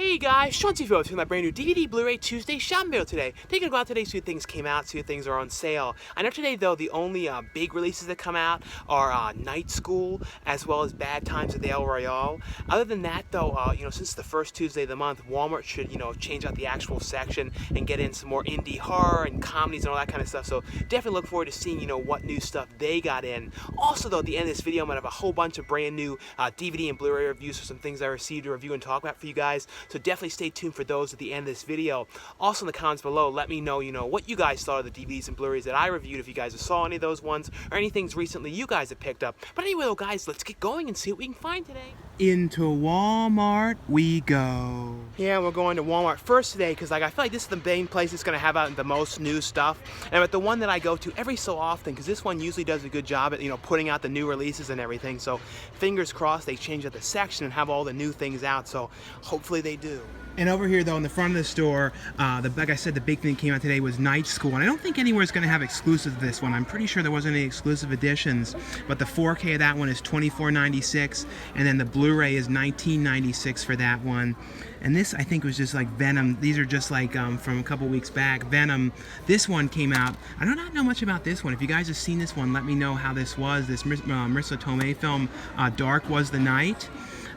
Hey guys, Sean T-Phil with my brand new DVD Blu-ray Tuesday shopping video today. Taking a go out today, see what things came out, see what things are on sale. I know today though the only big releases that come out are Night School as well as Bad Times at the El Royale. Other than that though, since it's the first Tuesday of the month, Walmart should change out the actual section and get in some more indie horror and comedies and all that kind of stuff. So definitely look forward to seeing what new stuff they got in. Also though, at the end of this video, I'm gonna have a whole bunch of brand new DVD and Blu-ray reviews for some things I received to review and talk about for you guys. So definitely stay tuned for those at the end of this video. Also in the comments below, let me know, what you guys thought of the DVDs and Blu-rays that I reviewed, if you guys saw any of those ones, or any things recently you guys have picked up. But anyway though guys, let's get going and see what we can find today. Into Walmart we go. Yeah, we're going to Walmart first today because I feel like this is the main place that's going to have out the most new stuff. And but the one that I go to every so often, because this one usually does a good job at putting out the new releases and everything. So fingers crossed they change out the section and have all the new things out. So hopefully they do. And over here, though, in the front of the store, like I said, the big thing that came out today was Night School. And I don't think anywhere is going to have exclusive to this one. I'm pretty sure there wasn't any exclusive editions. But the 4K of that one is $24.96. And then the Blu-ray is $19.96 for that one. And this, I think, was just like Venom. These are just like from a couple weeks back. Venom. This one came out. I do not know much about this one. If you guys have seen this one, let me know how this was. This Marissa Tomei film, Dark Was the Night.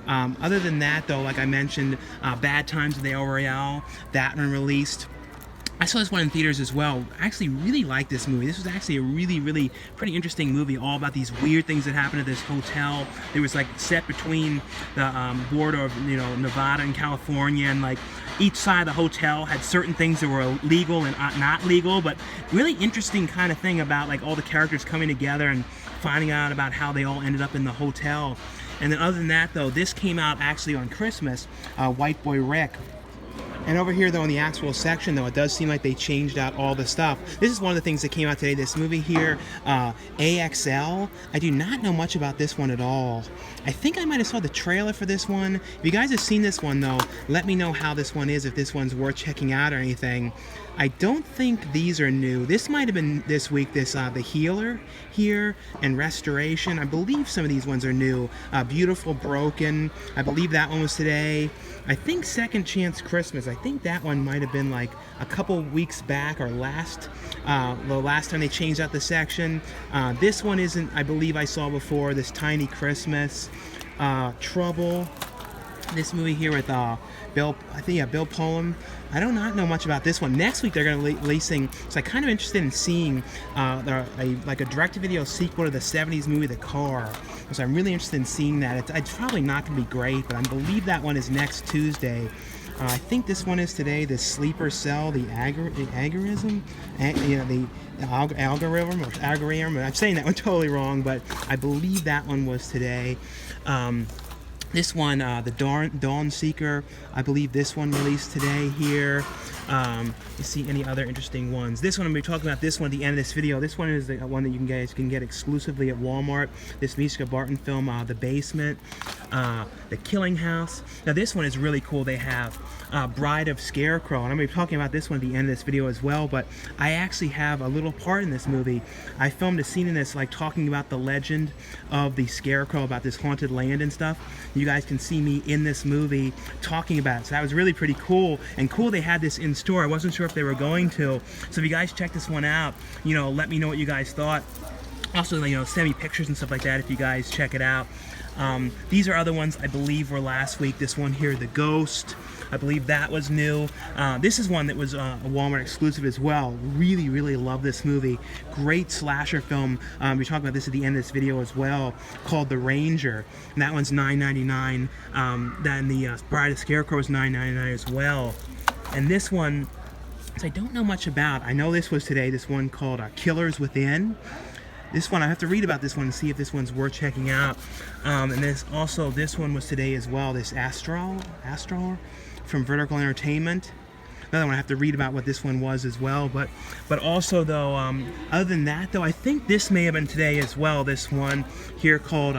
Other than that, though, like I mentioned, Bad Times at the El Royale, that one released. I saw this one in theaters as well. I actually really liked this movie. This was actually a really pretty interesting movie, all about these weird things that happened at this hotel. It was like set between the border of Nevada and California, and like each side of the hotel had certain things that were legal and not legal, but really interesting kind of thing about like all the characters coming together and finding out about how they all ended up in the hotel. And then other than that though, this came out actually on Christmas, White Boy Rick. And over here though in the actual section though, it does seem like they changed out all the stuff. This is one of the things that came out today, this movie here, AXL. I do not know much about this one at all. I think I might have saw the trailer for this one. If you guys have seen this one though, let me know how this one is, if this one's worth checking out or anything. I don't think these are new. This might have been this week, this The Healer here and Restoration. I believe some of these ones are new. Beautiful Broken, I believe that one was today. I think Second Chance Christmas, I think that one might have been like a couple weeks back or the last time they changed out the section. This one isn't, I believe I saw before, this Tiny Christmas. Trouble, this movie here with Bill Pullman. I do not know much about this one. Next week they're going to be releasing, so I'm kind of interested in seeing like a direct-to-video sequel to the 70s movie The Car. So I'm really interested in seeing that. It's probably not going to be great, but I believe that one is next Tuesday. I think this one is today, the Sleeper Cell, the algorithm. I'm saying that one totally wrong, but I believe that one was today. This one, the Dawnseeker, I believe this one released today here. You see any other interesting ones? This one, I'm going to be talking about this one at the end of this video. This one is the one that you guys can get exclusively at Walmart. This Misha Barton film, The Basement, The Killing House. Now this one is really cool. They have Bride of Scarecrow, and I'm going to be talking about this one at the end of this video as well, but I actually have a little part in this movie. I filmed a scene in this, like talking about the legend of the Scarecrow, about this haunted land and stuff. You guys can see me in this movie talking about it. So that was really pretty cool. And cool they had this in store. I wasn't sure if they were going to. So if you guys check this one out, let me know what you guys thought. Also, send me pictures and stuff like that if you guys check it out. These are other ones I believe were last week. This one here, The Ghost. I believe that was new. This is one that was a Walmart exclusive as well. Really love this movie. Great slasher film. We're talking about this at the end of this video as well, called The Ranger. And that one's $9.99. Then the Bride of Scarecrow is $9.99 as well. And this one, I don't know much about. I know this was today, this one called Killers Within. This one, I have to read about this one and see if this one's worth checking out. And this one was today as well, this Astral from Vertical Entertainment. Another one, I have to read about what this one was as well. But also though, other than that though, I think this may have been today as well, this one here called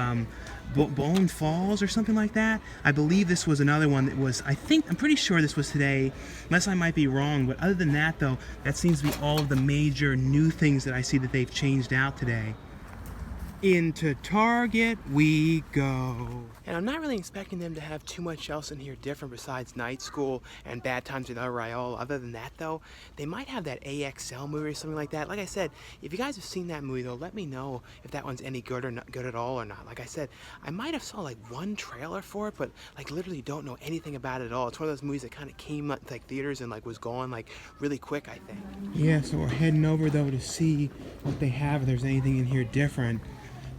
Boyne Falls or something like that. I believe this was another one that was, I'm pretty sure this was today, unless I might be wrong. But other than that though, that seems to be all of the major new things that I see that they've changed out today. Into Target we go. And I'm not really expecting them to have too much else in here different besides Night School and Bad Times with Royale. Other than that, though, they might have that AXL movie or something like that. Like I said, if you guys have seen that movie, though, let me know if that one's any good or not good at all or not. Like I said, I might have saw like one trailer for it, but like literally don't know anything about it at all. It's one of those movies that kind of came up like theaters and like was gone like really quick, I think. Yeah, so we're heading over though to see what they have, if there's anything in here different.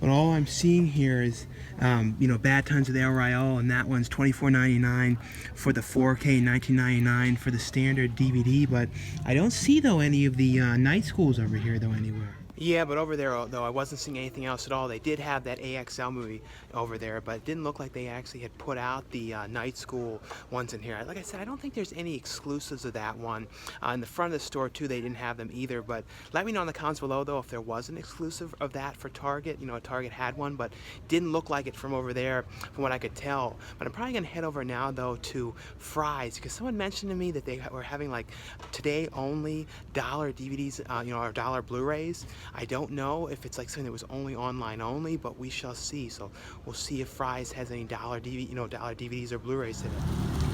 But all I'm seeing here is, you know, Bad Times with Royale, and that one's $24.99 for the 4K, $19.99 for the standard DVD. But I don't see, though, any of the night schools over here, though, anywhere. Yeah, but over there, though, I wasn't seeing anything else at all. They did have that AXL movie over there, but it didn't look like they actually had put out the night school ones in here. Like I said, I don't think there's any exclusives of that one. In the front of the store, too, they didn't have them either, but let me know in the comments below, though, if there was an exclusive of that for Target. You know, Target had one, but didn't look like it from over there, from what I could tell. But I'm probably going to head over now, though, to Fry's, because someone mentioned to me that they were having, like, today-only dollar DVDs, you know, or dollar Blu-rays. I don't know if it's like something that was only online only, but we shall see. So we'll see if Fry's has any dollar DVDs or Blu-rays today.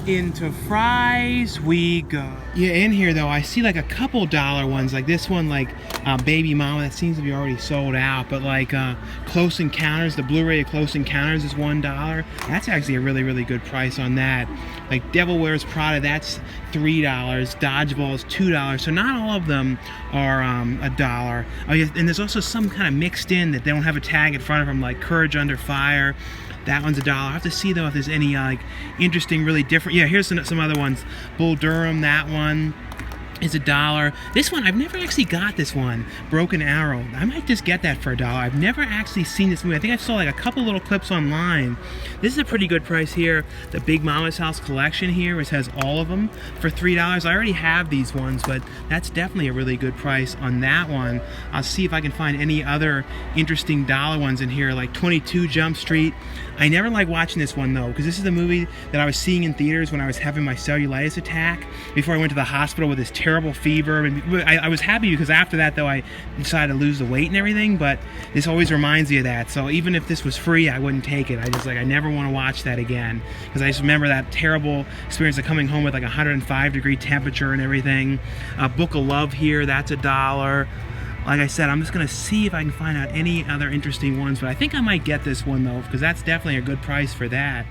Into Fry's we go. Yeah, in here though, I see like a couple dollar ones, like this one, like Baby Mama, that seems to be already sold out. But like Close Encounters, the Blu-ray of Close Encounters is $1. That's actually a really, really good price on that. Like Devil Wears Prada, that's $3. Dodgeball is $2. So not all of them are $1. Oh yeah, and there's also some kind of mixed in that they don't have a tag in front of them, like Courage Under Fire. That one's $1. I have to see though if there's any like interesting, really different. Yeah, here's some other ones. Bull Durham, that one is $1. This one, I've never actually got this one, Broken Arrow. I might just get that for $1. I've never actually seen this movie. I think I saw like a couple little clips online. This is a pretty good price here. The Big Mama's House collection here, which has all of them, for $3. I already have these ones, but that's definitely a really good price on that one. I'll see if I can find any other interesting dollar ones in here, like 22 Jump Street. I never like watching this one though, because this is the movie that I was seeing in theaters when I was having my cellulitis attack before I went to the hospital with this terrible fever. And I was happy because after that though I decided to lose the weight and everything, but this always reminds me of that. So even if this was free, I wouldn't take it. I never want to watch that again, because I just remember that terrible experience of coming home with like 105-degree temperature and everything. Book of Love here, that's $1. Like I said, I'm just going to see if I can find out any other interesting ones, but I think I might get this one though, because that's definitely a good price for that.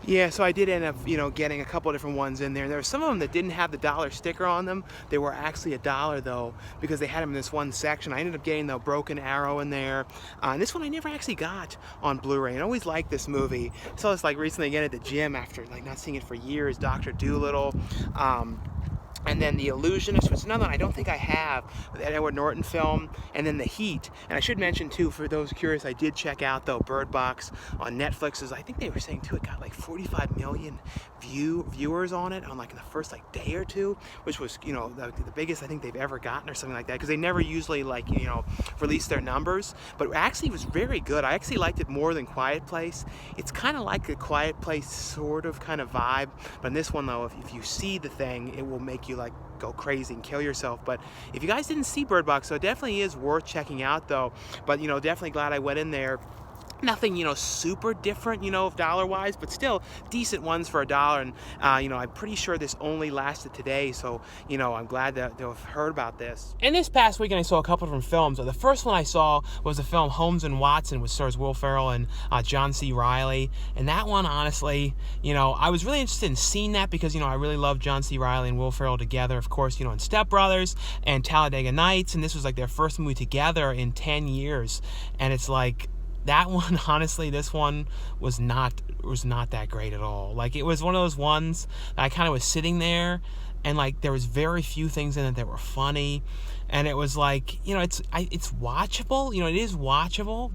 Yeah, so I did end up, you know, getting a couple different ones in there. There were some of them that didn't have the dollar sticker on them. They were actually $1 though, because they had them in this one section. I ended up getting the Broken Arrow in there. And this one I never actually got on Blu-ray. I always liked this movie. I saw this like recently again at the gym after like not seeing it for years. Dr. Dolittle. And then The Illusionist, which is another one I don't think I have, that Edward Norton film, and then The Heat. And I should mention too, for those curious, I did check out though Birdbox on Netflix. I think they were saying too it got like 45 million viewers on it on like in the first like day or two, which was, you know, the biggest I think they've ever gotten or something like that, because they never usually like, you know, release their numbers. But actually it was very good. I actually liked it more than Quiet Place. It's kind of like a Quiet Place sort of kind of vibe, but in this one though, if you see the thing, it will make you like go crazy and kill yourself. But if you guys didn't see Bird Box, so it definitely is worth checking out though. But you know, definitely glad I went in there. Nothing, you know, super different, you know, dollar-wise, but still decent ones for $1. And, you know, I'm pretty sure this only lasted today, so, you know, I'm glad to have heard about this. And this past weekend, I saw a couple different films. The first one I saw was the film Holmes and Watson, which stars Will Ferrell and John C. Reilly. And that one, honestly, you know, I was really interested in seeing that because, you know, I really love John C. Reilly and Will Ferrell together, of course, you know, in Step Brothers and Talladega Nights. And this was like their first movie together in 10 years. And it's like, that one, honestly, this one was not that great at all. Like, it was one of those ones that I kind of was sitting there, and like there was very few things in it that were funny, and it was like, you know, it's watchable. You know, it is watchable.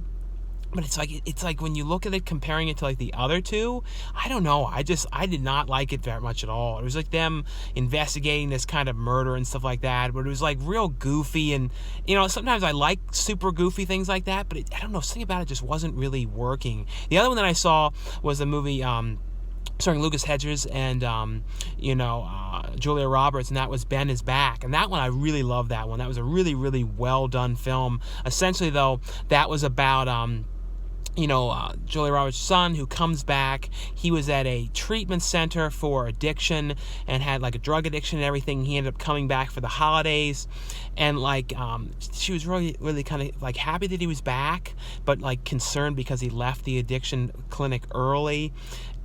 But it's like when you look at it, comparing it to like the other two, I don't know. I did not like it very much at all. It was like them investigating this kind of murder and stuff like that, but it was like real goofy. And, you know, sometimes I like super goofy things like that, but I don't know, something about it just wasn't really working. The other one that I saw was the movie starring Lucas Hedges and, Julia Roberts, and that was Ben is Back. And that one, I really loved that one. That was a really, really well done film. Essentially, though, that was about Julia Roberts' son, who comes back. He was at a treatment center for addiction and had like a drug addiction and everything. He ended up coming back for the holidays, and she was really kind of like happy that he was back, but like concerned because he left the addiction clinic early.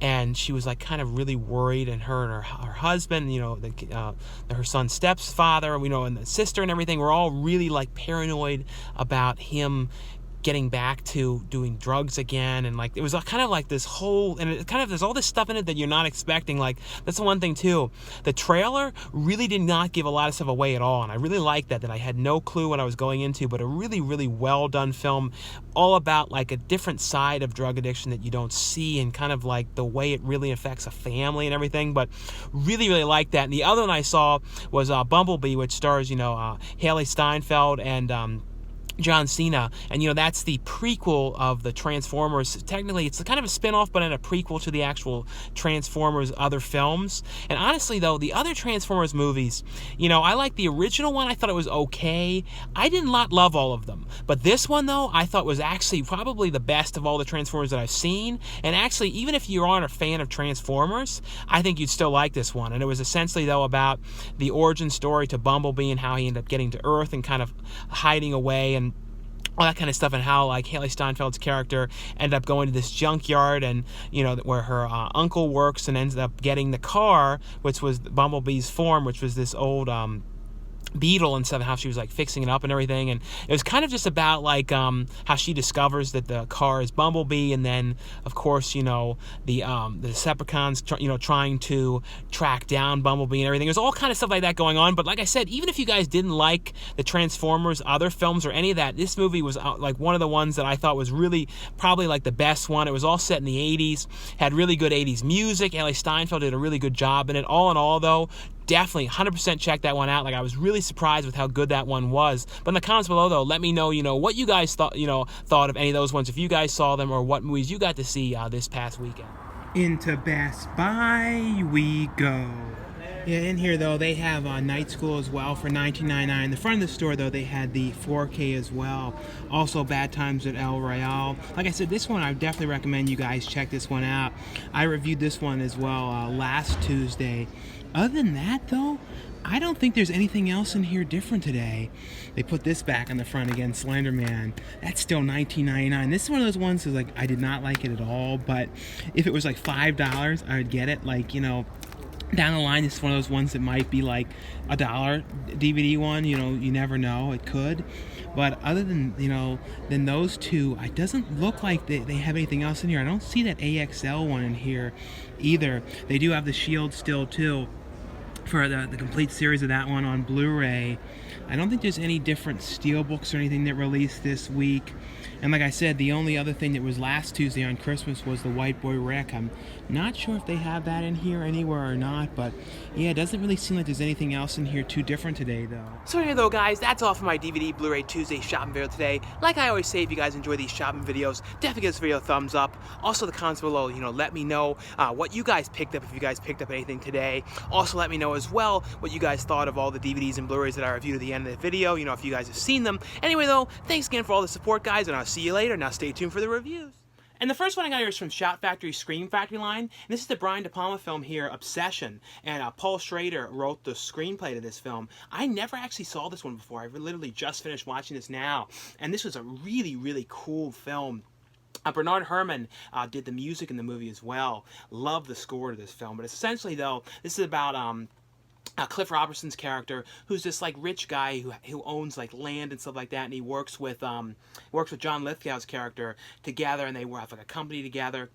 And she was like kind of really worried, and her husband, her son's stepfather, and the sister and everything were all really like paranoid about him getting back to doing drugs again. And like it was kind of like this whole, and it kind of, there's all this stuff in it that you're not expecting. Like that's the one thing too, the trailer really did not give a lot of stuff away at all, and I really liked that I had no clue what I was going into. But a really, really well done film, all about like a different side of drug addiction that you don't see, and kind of like the way it really affects a family and everything. But really, really liked that. And the other one I saw was Bumblebee, which stars Haley Steinfeld and John Cena, and that's the prequel of the Transformers. Technically it's kind of a spin-off, but in a prequel to the actual Transformers other films. And honestly though, the other Transformers movies, I like the original one. I thought it was okay. I did not love all of them, but this one though I thought was actually probably the best of all the Transformers that I've seen. And actually, even if you aren't a fan of Transformers, I think you'd still like this one. And it was essentially though about the origin story to Bumblebee and how he ended up getting to Earth and kind of hiding away and all that kind of stuff, and how like Haley Steinfeld's character ended up going to this junkyard, and where her uncle works, and ends up getting the car, which was Bumblebee's form, which was this old Beetle, and stuff, how she was like fixing it up and everything. And it was kind of just about like how she discovers that the car is Bumblebee, and then of course the Decepticons trying to track down Bumblebee and everything. There's all kind of stuff like that going on. But like I said, even if you guys didn't like the Transformers other films or any of that, this movie was like one of the ones that I thought was really probably like the best one. It was all set in the 80s, had really good 80s music. Haley Steinfeld did a really good job in it. All in all though, definitely 100% check that one out. Like I was really surprised with how good that one was. But in the comments below though, let me know what you guys thought of any of those ones, if you guys saw them, or what movies you got to see this past weekend. Into Best Buy we go. Yeah, in here though they have Night School as well for $19.99. In the front of the store though they had the 4K as well. Also Bad Times at El Royale. Like I said, this one I definitely recommend you guys check this one out. I reviewed this one as well last Tuesday. Other than that though, I don't think there's anything else in here different today. They put this back on the front again, Slenderman. That's still $19.99. This is one of those ones that's like I did not like it at all, but if it was like $5, I would get it. Like, down the line, this is one of those ones that might be like $1 DVD one. You never know, it could. But other than than those two, it doesn't look like they have anything else in here. I don't see that AXL one in here either. They do have the Shield still too, for the complete series of that one on Blu-ray. I don't think there's any different Steelbooks or anything that released this week. And like I said, the only other thing that was last Tuesday on Christmas was the White Boy Wreck. I'm not sure if they have that in here anywhere or not, but yeah, it doesn't really seem like there's anything else in here too different today though. So anyway though guys, that's all for my DVD Blu-ray Tuesday shopping video today. Like I always say, if you guys enjoy these shopping videos, definitely give this video a thumbs up. Also the comments below, let me know what you guys picked up, if you guys picked up anything today. Also let me know as well what you guys thought of all the DVDs and Blu-rays that I reviewed at the end of the video, if you guys have seen them. Anyway though, thanks again for all the support guys, and I'll see you later. Now stay tuned for the reviews. And the first one I got here is from Shout Factory Scream Factory line. And this is the Brian De Palma film here, Obsession. And Paul Schrader wrote the screenplay to this film. I never actually saw this one before. I literally just finished watching this now. And this was a really, really cool film. Bernard Herrmann did the music in the movie as well. Love the score to this film. But essentially though, this is about Cliff Robertson's character, who's this like rich guy who owns like land and stuff like that, and he works with John Lithgow's character together, and they have like a company together.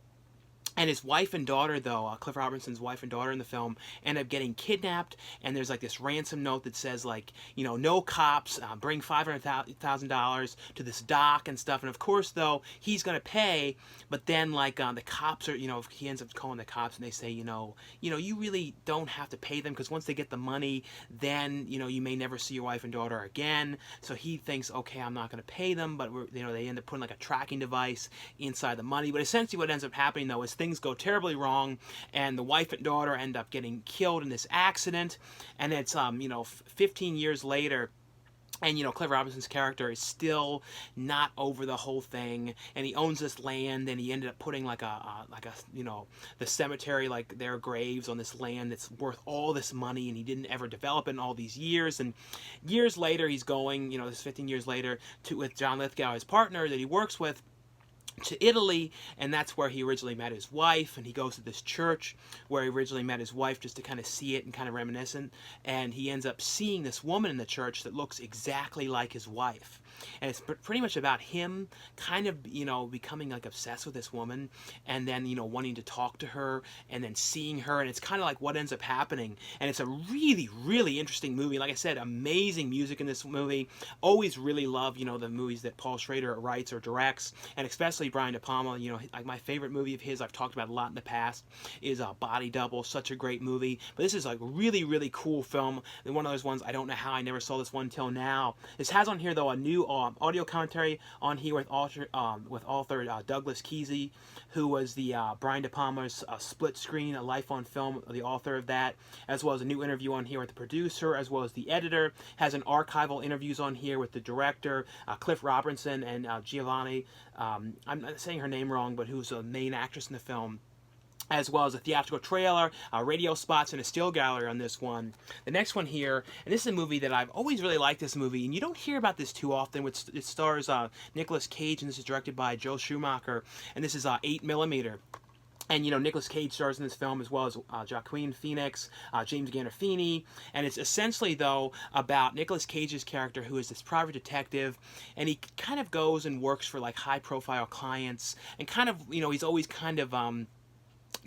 And his wife and daughter, though, Cliff Robertson's wife and daughter in the film, end up getting kidnapped. And there's like this ransom note that says like, no cops, bring $500,000 to this dock and stuff. And of course, though, he's gonna pay. But then like the cops are, he ends up calling the cops, and they say, you really don't have to pay them, because once they get the money, then you may never see your wife and daughter again. So he thinks, okay, I'm not gonna pay them. But they end up putting like a tracking device inside the money. But essentially, what ends up happening though is things go terribly wrong, and the wife and daughter end up getting killed in this accident. And it's 15 years later, And, Cliff Robinson's character is still not over the whole thing, and he owns this land, and he ended up putting like the cemetery, like their graves on this land that's worth all this money, and he didn't ever develop it in all these years. And years later, he's going, this 15 years later, with John Lithgow, his partner that he works with, to Italy, and that's where he originally met his wife. And he goes to this church where he originally met his wife just to kind of see it and kind of reminiscent, and he ends up seeing this woman in the church that looks exactly like his wife. And it's pretty much about him kind of becoming like obsessed with this woman, and then wanting to talk to her, and then seeing her, and it's kind of like what ends up happening. And it's a really, really interesting movie. Like I said, amazing music in this movie. Always really love the movies that Paul Schrader writes or directs, and especially Brian De Palma. Like my favorite movie of his, I've talked about a lot in the past, is Body Double. Such a great movie. But this is like really, really cool film. And one of those ones, I don't know how I never saw this one till now. This has on here though a new audio commentary on here with author Douglas Kesey, who was the Brian De Palma's split screen, A Life on Film, the author of that, as well as a new interview on here with the producer, as well as the editor. Has an archival interviews on here with the director, Cliff Robertson, and Giovanni. I'm not saying her name wrong, but who's the main actress in the film, as well as a theatrical trailer, radio spots, and a still gallery on this one. The next one here, and this is a movie that I've always really liked this movie, and you don't hear about this too often. It stars Nicolas Cage, and this is directed by Joe Schumacher, and this is 8mm. And, Nicolas Cage stars in this film, as well as Joaquin Phoenix, James Gandolfini. And it's essentially, though, about Nicolas Cage's character, who is this private detective. And he kind of goes and works for, like, high-profile clients. And kind of, he's always kind of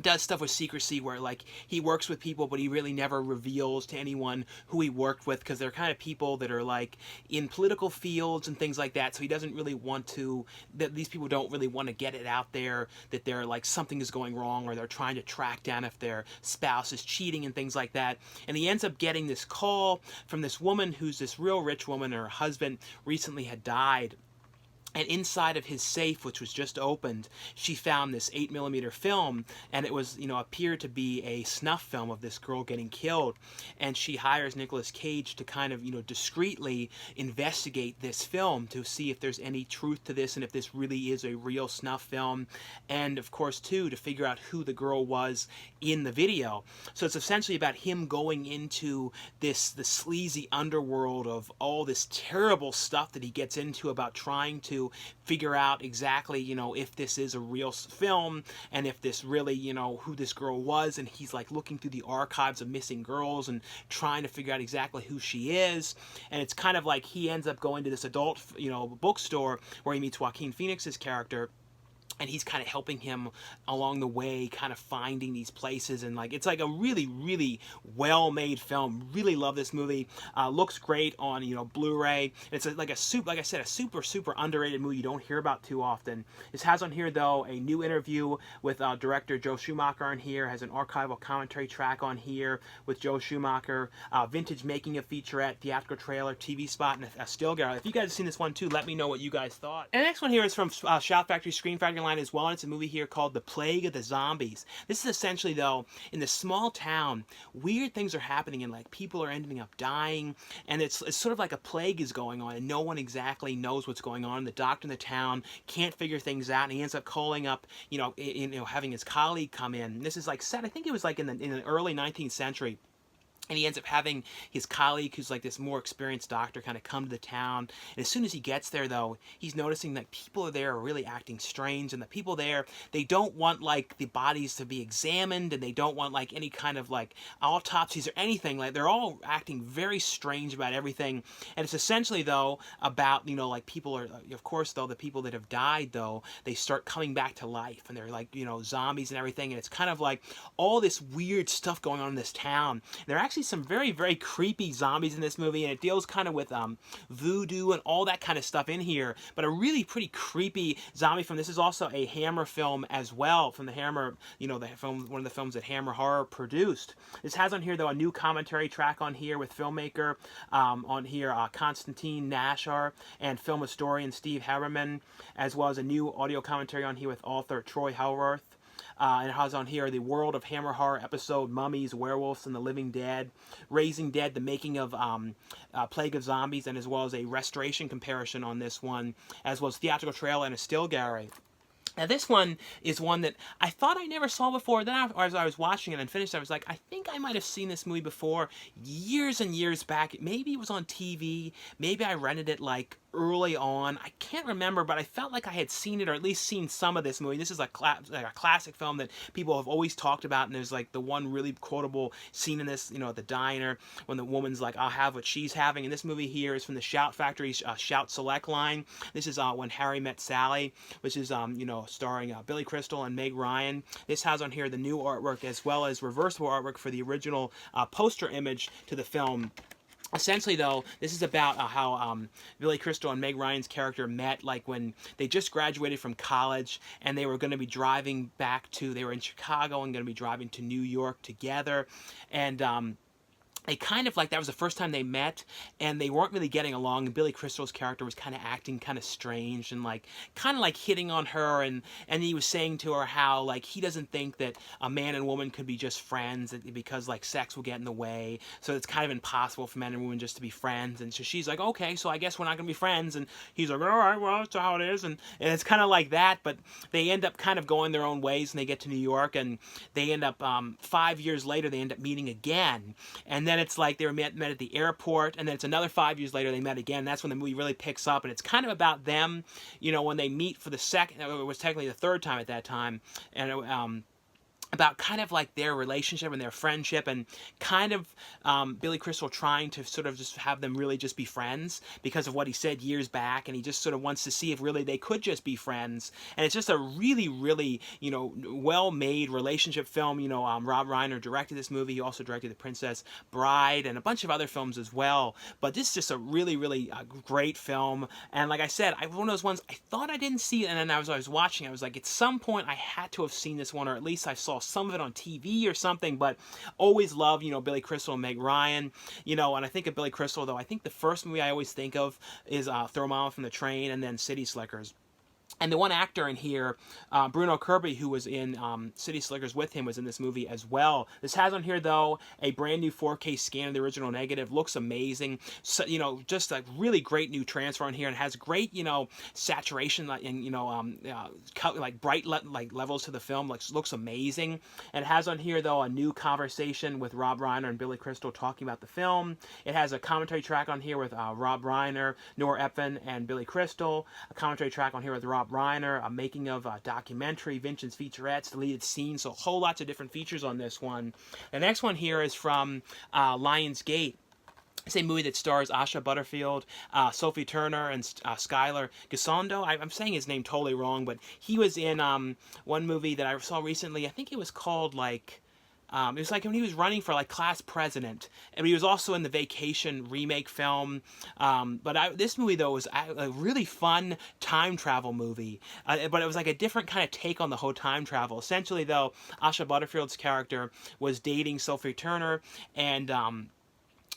does stuff with secrecy, where like he works with people but he really never reveals to anyone who he worked with, because they're kind of people that are like in political fields and things like that. So he doesn't really want to, that these people don't really want to get it out there that they're like something is going wrong, or they're trying to track down if their spouse is cheating and things like that. And he ends up getting this call from this woman who's this real rich woman. Her husband recently had died, and inside of his safe, which was just opened, she found this 8mm film, and it was, appeared to be a snuff film of this girl getting killed. And she hires Nicolas Cage to kind of, discreetly investigate this film to see if there's any truth to this, and if this really is a real snuff film. And of course, too, to figure out who the girl was in the video. So it's essentially about him going into the sleazy underworld of all this terrible stuff that he gets into, about trying to figure out exactly, if this is a real film, and if this really, who this girl was. And he's like looking through the archives of missing girls and trying to figure out exactly who she is. And it's kind of like he ends up going to this adult, bookstore where he meets Joaquin Phoenix's character. And he's kind of helping him along the way, kind of finding these places. And like, it's like a really, really well-made film. Really love this movie. Looks great on, Blu-ray. It's like I said, a super, super underrated movie you don't hear about too often. This has on here, though, a new interview with director Joe Schumacher on here. Has an archival commentary track on here with Joe Schumacher. Vintage making of featurette, theatrical trailer, TV spot, and a still gallery. If you guys have seen this one too, let me know what you guys thought. And the next one here is from Shout Factory Screen Factory as well, and it's a movie here called The Plague of the Zombies. This is essentially, though, in this small town, weird things are happening, and like people are ending up dying, and it's sort of like a plague is going on, and no one exactly knows what's going on. The doctor in the town can't figure things out, and he ends up calling up, having his colleague come in. And this is like set, I think it was like in the early 19th century. And he ends up having his colleague, who's like this more experienced doctor, kind of come to the town. And as soon as he gets there, though, he's noticing that people there are really acting strange. And the people there, they don't want like the bodies to be examined, and they don't want like any kind of like autopsies or anything. Like, they're all acting very strange about everything. And it's essentially, though, about, like people are, of course, though, the people that have died, though, they start coming back to life, and they're like, zombies and everything. And it's kind of like all this weird stuff going on in this town. And they're actually some very, very creepy zombies in this movie, and it deals kind of with voodoo and all that kind of stuff in here, but a really pretty creepy zombie film. This is also a Hammer film as well, from the Hammer, the film, one of the films that Hammer Horror produced. This has on here, though, a new commentary track on here with filmmaker on here, Konstantin Nashar, and film historian Steve Harriman, as well as a new audio commentary on here with author Troy Helworth. and it has on here the World of Hammer Horror episode, Mummies, Werewolves, and the Living Dead, Raising Dead, the making of Plague of Zombies, and as well as a restoration comparison on this one, as well as theatrical trailer and a still gallery. Now this one is one that I thought I never saw before. Then as I was watching it and finished, I was like, I think I might have seen this movie before years and years back. Maybe it was on TV. Maybe I rented it like early on. I can't remember, but I felt like I had seen it, or at least seen some of this movie. This is like a classic film that people have always talked about, and there's like the one really quotable scene in this, you know, at the diner when the woman's like, I'll have what she's having. And this movie here is from the Shout Factory's Shout Select line. This is When Harry Met Sally, which is, you know, starring Billy Crystal and Meg Ryan. This has on here the new artwork as well as reversible artwork for the original poster image to the film. Essentially, though, this is about how Billy Crystal and Meg Ryan's character met, like when they just graduated from college and they were going to be driving back to, they were in Chicago and going to be driving to New York together. And they kind of like, that was the first time they met, and they weren't really getting along, and Billy Crystal's character was kind of acting kind of strange and like kind of like hitting on her, and he was saying to her how like he doesn't think that a man and woman could be just friends because like sex will get in the way, so it's kind of impossible for men and women just to be friends. And so she's like, okay, so I guess we're not gonna be friends, and he's like, all right, well, that's how it is. And it's kind of like that, but they end up kind of going their own ways, and they get to New York, and they end up 5 years later they end up meeting again, and then it's like they were met at the airport, and then it's another 5 years later they met again. That's when the movie really picks up, and it's kind of about them, you know, when they meet for the second, it was technically the third time at that time, and about kind of like their relationship and their friendship, and kind of Billy Crystal trying to sort of just have them really just be friends because of what he said years back, and he just sort of wants to see if really they could just be friends. And it's just a really, really, you know, well-made relationship film. You know, Rob Reiner directed this movie. He also directed The Princess Bride and a bunch of other films as well. But this is just a really, really great film. And like I said, one of those ones I thought I didn't see, and then as I was watching, I was like, at some point I had to have seen this one, or at least I saw some of it on TV or something. But always love, you know, Billy Crystal and Meg Ryan, you know. And I think of Billy Crystal, though, I think the first movie I always think of is Throw Mama from the Train, and then City Slickers. And the one actor in here, Bruno Kirby, who was in City Slickers with him, was in this movie as well. This has on here, though, a brand new 4K scan of the original negative. Looks amazing. So, you know, just a really great new transfer on here, and has great, you know, saturation and, you know, like bright like levels to the film. Like, looks amazing. And it has on here, though, a new conversation with Rob Reiner and Billy Crystal talking about the film. It has a commentary track on here with Rob Reiner, Nora Ephron, and Billy Crystal. A commentary track on here with Rob Reiner, a making of documentary, Vincent's featurettes, deleted scenes, so a whole lots of different features on this one. The next one here is from Lionsgate. It's a movie that stars Asha Butterfield, Sophie Turner, and Skylar Gisondo. I'm saying his name totally wrong, but he was in one movie that I saw recently. I think it was called like, it was like when he was running for like class president, and he was also in the Vacation remake film. But this movie, though, was a really fun time travel movie. But it was like a different kind of take on the whole time travel. Essentially, though, Asha Butterfield's character was dating Sophie Turner, and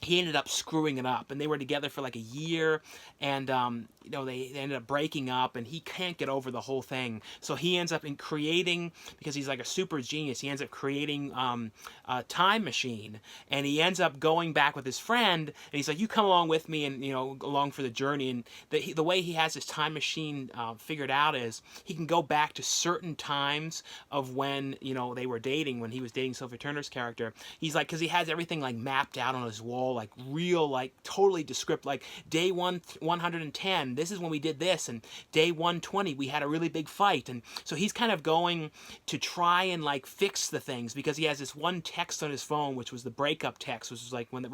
he ended up screwing it up, and they were together for like a year, and you know, they ended up breaking up, and he can't get over the whole thing. So he ends up creating, because he's like a super genius, he ends up creating a time machine, and he ends up going back with his friend, and he's like, you come along with me, and, you know, along for the journey. And the way he has his time machine figured out is he can go back to certain times of when, you know, they were dating, when he was dating Sophie Turner's character. He's like, because he has everything like mapped out on his wall, like real, like totally descriptive, like day 110, this is when we did this, and day 120 we had a really big fight. And so he's kind of going to try and like fix the things, because he has this one text on his phone, which was the breakup text, which was like when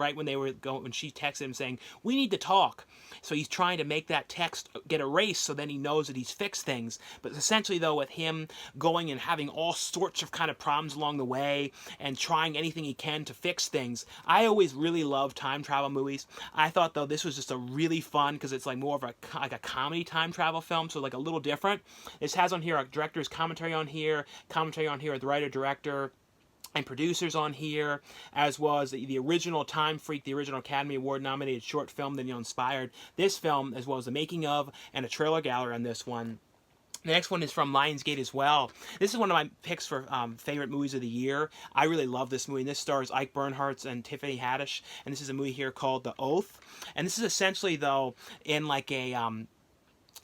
she texted him saying, we need to talk. So he's trying to make that text get erased, so then he knows that he's fixed things. But essentially, though, with him going and having all sorts of kind of problems along the way, and trying anything he can to fix things, I always really love time travel movies. I thought, though, this was just a really fun, because it's like more of a comedy time travel film, so like a little different. This has on here a director's commentary on here with the writer, director, and producers on here, as well as the original Time Freak, the original Academy Award nominated short film that, you know, inspired this film, as well as the making of and a trailer gallery on this one. The next one is from Lionsgate as well. This is one of my picks for favorite movies of the year. I really love this movie. And this stars Ike Bernhardt's and Tiffany Haddish. And this is a movie here called The Oath. And this is essentially, though, in like a...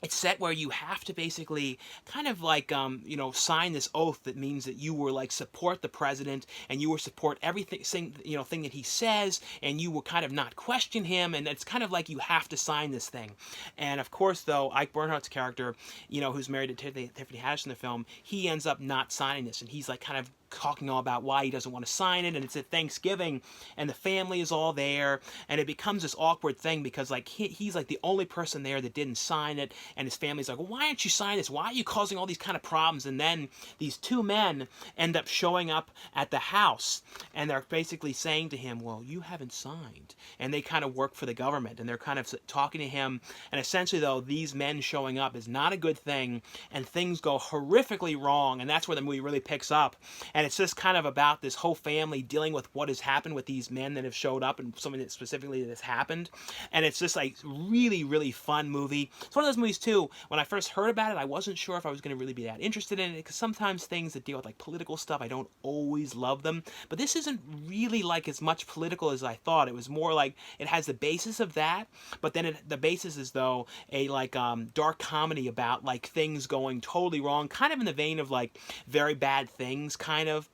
it's set where you have to basically kind of like, you know, sign this oath that means that you will like support the president and you will support everything, you know, thing that he says, and you will kind of not question him, and it's kind of like you have to sign this thing. And of course, though, Ike Bernhardt's character, you know, who's married to Tiffany Haddish in the film, he ends up not signing this, and he's like kind of talking all about why he doesn't want to sign it, and it's at Thanksgiving, and the family is all there, and it becomes this awkward thing because like he's like the only person there that didn't sign it, and his family's like, well, why aren't you signing this? Why are you causing all these kind of problems? And then these two men end up showing up at the house, and they're basically saying to him, well, you haven't signed, and they kind of work for the government, and they're kind of talking to him, and essentially, though, these men showing up is not a good thing, and things go horrifically wrong, and that's where the movie really picks up. And it's just kind of about this whole family dealing with what has happened with these men that have showed up, and something that specifically that's happened. And it's just like really, really fun movie. It's one of those movies too, when I first heard about it, I wasn't sure if I was going to really be that interested in it, because sometimes things that deal with like political stuff, I don't always love them. But this isn't really like as much political as I thought. It was more like it has the basis of that, but then the basis is though a like dark comedy about like things going totally wrong, kind of in the vein of like Very Bad Things, kind of,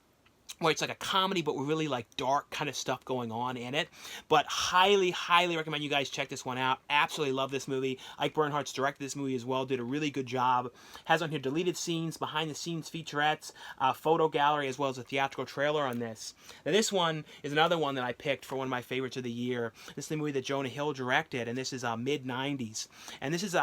where it's like a comedy but with really like dark kind of stuff going on in it. But highly, highly recommend you guys check this one out. Absolutely love this movie. Ike Bernhardt's directed this movie as well, did a really good job. Has on here deleted scenes, behind the scenes featurettes, photo gallery, as well as a theatrical trailer on this. Now this one is another one that I picked for one of my favorites of the year. This is the movie that Jonah Hill directed, and this is mid-90s. And this is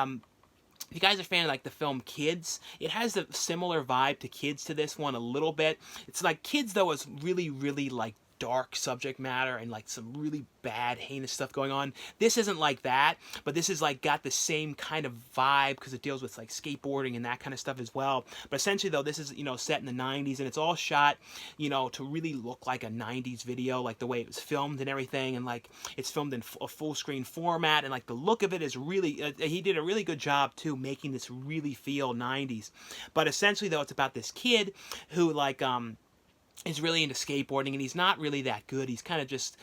if you guys are a fan of like the film Kids, it has a similar vibe to Kids to this one a little bit. It's like Kids, though, is really, really like dark subject matter and like some really bad, heinous stuff going on. This isn't like that, but this is like got the same kind of vibe because it deals with like skateboarding and that kind of stuff as well. But essentially, though, this is, you know, set in the 90s, and it's all shot, you know, to really look like a 90s video, like the way it was filmed and everything, and like it's filmed in a full screen format, and like the look of it is really, he did a really good job too making this really feel 90s. But essentially, though, it's about this kid who like is really into skateboarding, and he's not really that good. He's kind of just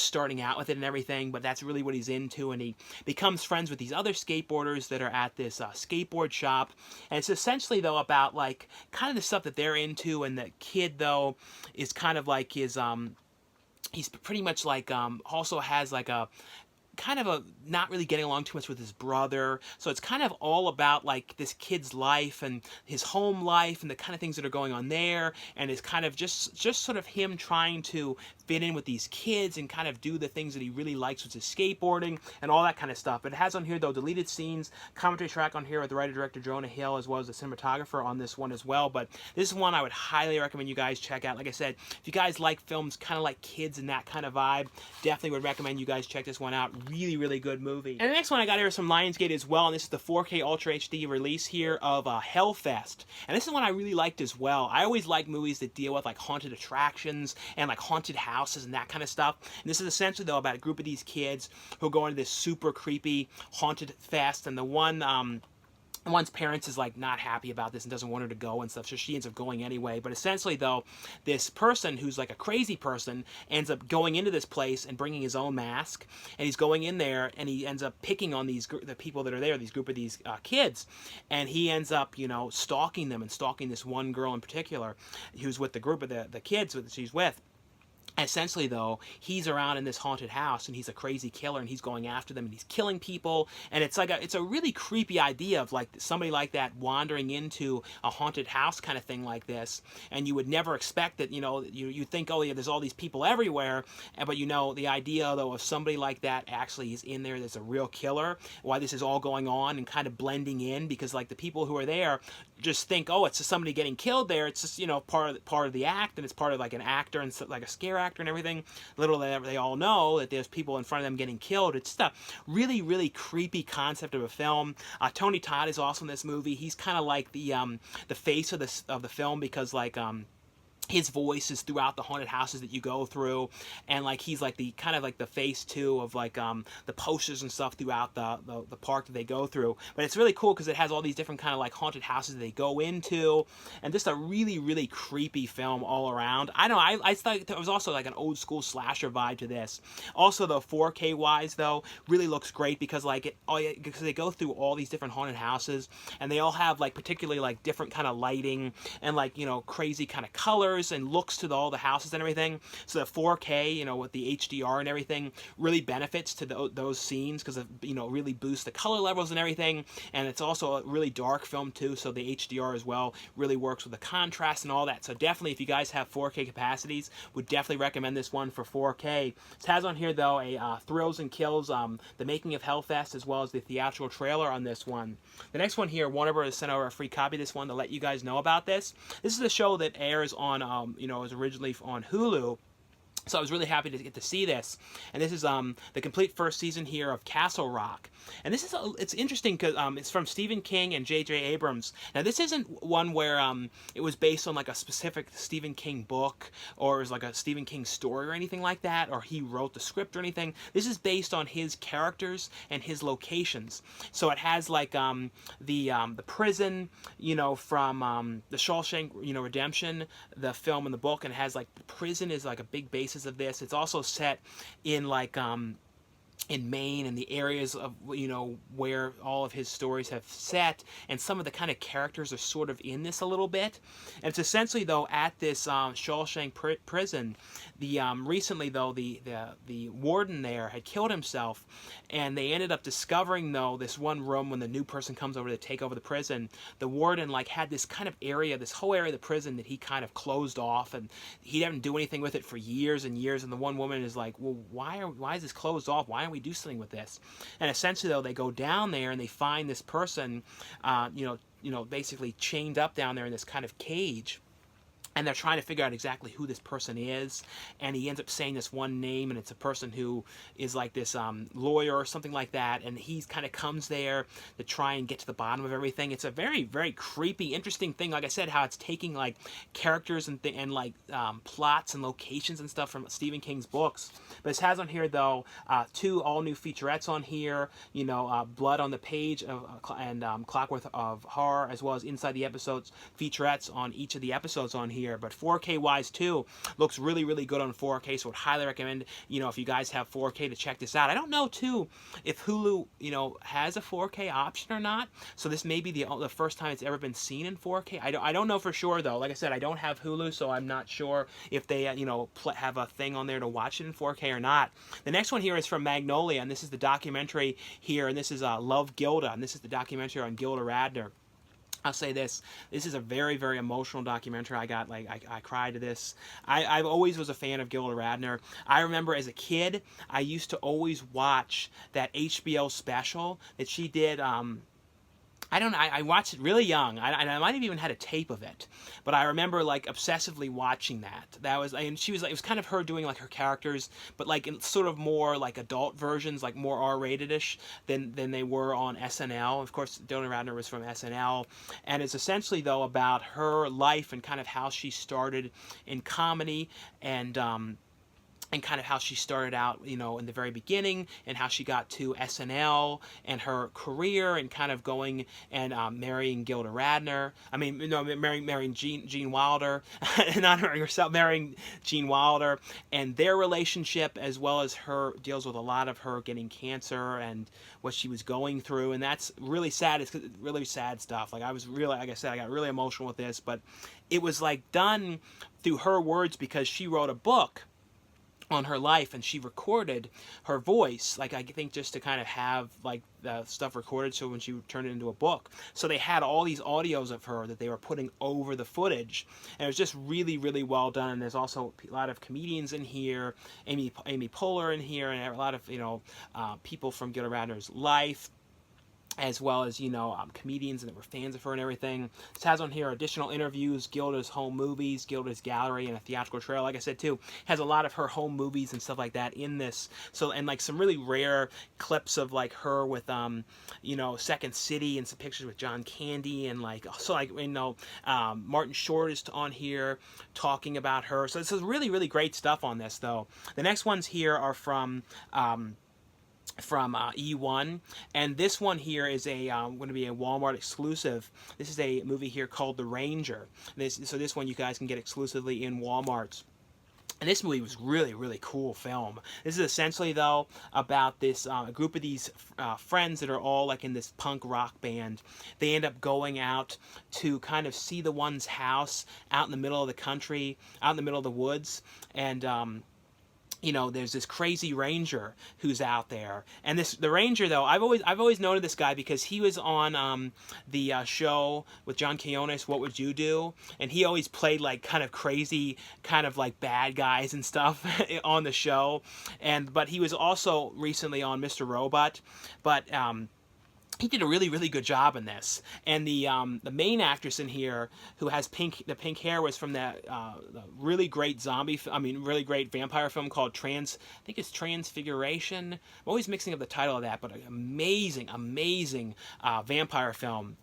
starting out with it and everything, but that's really what he's into, and he becomes friends with these other skateboarders that are at this skateboard shop. And it's essentially, though, about like kind of the stuff that they're into, and the kid, though, is kind of like his he's pretty much like also has like a kind of not really getting along too much with his brother. So it's kind of all about like this kid's life and his home life and the kind of things that are going on there, and it's kind of just sort of him trying to fit in with these kids and kind of do the things that he really likes, which is skateboarding and all that kind of stuff. But it has on here, though, deleted scenes, commentary track on here with the writer-director Jonah Hill, as well as the cinematographer on this one as well. But this is one I would highly recommend you guys check out. Like I said, if you guys like films kind of like Kids and that kind of vibe, definitely would recommend you guys check this one out. Really, really good movie. And the next one I got here is from Lionsgate as well, and this is the 4K Ultra HD release here of Hellfest. And this is one I really liked as well. I always like movies that deal with like haunted attractions and like haunted houses and that kind of stuff. And this is essentially, though, about a group of these kids who go into this super creepy haunted fest, and the one's parents is like not happy about this and doesn't want her to go and stuff, so she ends up going anyway. But essentially, though, this person who's like a crazy person ends up going into this place and bringing his own mask, and he's going in there, and he ends up picking on the people that are there, these group of these kids, and he ends up, you know, stalking them, and stalking this one girl in particular who's with the group of the kids that she's with. Essentially, though, he's around in this haunted house, and he's a crazy killer, and he's going after them, and he's killing people, and it's like it's a really creepy idea of like somebody like that wandering into a haunted house kind of thing like this, and you would never expect that, you know, you think, oh yeah, there's all these people everywhere, but you know, the idea, though, of somebody like that actually is in there, there's a real killer, why this is all going on and kind of blending in, because like the people who are there just think, oh, it's just somebody getting killed there, it's just, you know, part of the act, and it's part of like an actor and like a scare actor and everything. Little they all know that there's people in front of them getting killed. It's just a really, really creepy concept of a film. Tony Todd is also in this movie. He's kind of like the face of the film, because like his voice is throughout the haunted houses that you go through, and like he's like the kind of like the face too of like the posters and stuff throughout the park that they go through. But it's really cool because it has all these different kind of like haunted houses that they go into, and just a really creepy film all around. I know I thought there was also like an old school slasher vibe to this. Also, the 4K wise though really looks great because like because they go through all these different haunted houses, and they all have like particularly like different kind of lighting and like, you know, crazy kind of colors and looks to all the houses and everything. So the 4K, you know, with the HDR and everything, really benefits to those scenes because, you know, really boosts the color levels and everything. And it's also a really dark film too, so the HDR as well really works with the contrast and all that. So definitely, if you guys have 4K capacities, would definitely recommend this one for 4K. It has on here though a Thrills and Kills, the making of Hellfest, as well as the theatrical trailer on this one. The next one here, Warner Bros. Sent over a free copy of this one to let you guys know about this. This is a show that airs on you know, it was originally on Hulu. So I was really happy to get to see this, and this is the complete first season here of Castle Rock. And this is it's interesting because it's from Stephen King and J.J. Abrams. Now this isn't one where it was based on like a specific Stephen King book, or it was like a Stephen King story or anything like that, or he wrote the script or anything. This is based on his characters and his locations. So it has like the prison, you know, from the Shawshank, you know, Redemption, the film and the book, and it has like the prison is like a big basis of this. It's also set in like in Maine and the areas of, you know, where all of his stories have set, and some of the kind of characters are sort of in this a little bit. And it's essentially though at this Shawshank prison, the recently though the warden there had killed himself, and they ended up discovering though this one room when the new person comes over to take over the prison, the warden like had this kind of area, this whole area of the prison that he kind of closed off, and he didn't do anything with it for years and years. And the one woman is like, well, why is this closed off? Why don't we do something with this? And essentially though, they go down there and they find this person, you know, basically chained up down there in this kind of cage. And they're trying to figure out exactly who this person is, and he ends up saying this one name, and it's a person who is like this lawyer or something like that, and he kind of comes there to try and get to the bottom of everything. It's a very creepy, interesting thing. Like I said, how it's taking like characters and like plots and locations and stuff from Stephen King's books. But it has on here though 2 all-new featurettes on here. You know, Blood on the Page and Clockwork of Horror, as well as inside the episodes featurettes on each of the episodes on here. But 4K wise too, looks really good on 4K, so I would highly recommend, you know, if you guys have 4K, to check this out. I don't know too if Hulu, you know, has a 4K option or not, so this may be the first time it's ever been seen in 4K. I don't know for sure though. Like I said, I don't have Hulu, so I'm not sure if they you know, have a thing on there to watch it in 4K or not. The next one here is from Magnolia, and this is the documentary here, and this is Love Gilda, and this is the documentary on Gilda Radner. I'll say this is a very emotional documentary. I got like I cried to this. I always was a fan of Gilda Radner. I remember as a kid, I used to always watch that HBO special that she did. I watched it really young. I might have even had a tape of it, but I remember like obsessively watching that. That was, and she was like, it was kind of her doing like her characters, but like in sort of more like adult versions, like more R-rated-ish than they were on SNL. Of course, Gilda Radner was from SNL, and it's essentially though about her life and kind of how she started in comedy, and kind of how she started out, you know, in the very beginning, and how she got to SNL and her career, and kind of going and marrying Gilda Radner. I mean, you know, marrying Gene Wilder, not marrying herself, marrying Gene Wilder, and their relationship, as well as her deals with a lot of her getting cancer and what she was going through, and that's really sad. It's really sad stuff. Like I was really, like I said, I got really emotional with this, but it was like done through her words because she wrote a book on her life, and she recorded her voice, like I think just to kind of have like the stuff recorded, so when she turned it into a book. So they had all these audios of her that they were putting over the footage, and it was just really well done. And there's also a lot of comedians in here, Amy Poehler in here, and a lot of, you know, people from Gilda Radner's life. as well as, you know, comedians that were fans of her and everything. This has on here additional interviews, Gilda's home movies, Gilda's gallery, and a theatrical trailer. Like I said, too, has a lot of her home movies and stuff like that in this. So, and like some really rare clips of like her with, you know, Second City and some pictures with John Candy and like, so like, you know, Martin Short is on here talking about her. So this is really, really great stuff on this, though. The next ones here are from E1, and this one here is a going to be a Walmart exclusive. This is a movie here called The Ranger. So this one you guys can get exclusively in Walmarts. And this movie was really, really cool film. This is essentially, though, about this group of these friends that are all like in this punk rock band. They end up going out to kind of see the one's house out in the middle of the country, out in the middle of the woods, and you know, there's this crazy ranger who's out there, and the ranger, though, I've always noted this guy because he was on the show with John Quinones, What Would You Do? And he always played like kind of crazy, kind of like bad guys and stuff on the show, but he was also recently on Mr. Robot, but he did a really, really good job in this. And the main actress in here, who has the pink hair, was from the really great really great vampire film called I think it's Transfiguration. I'm always mixing up the title of that, but an amazing, amazing vampire film.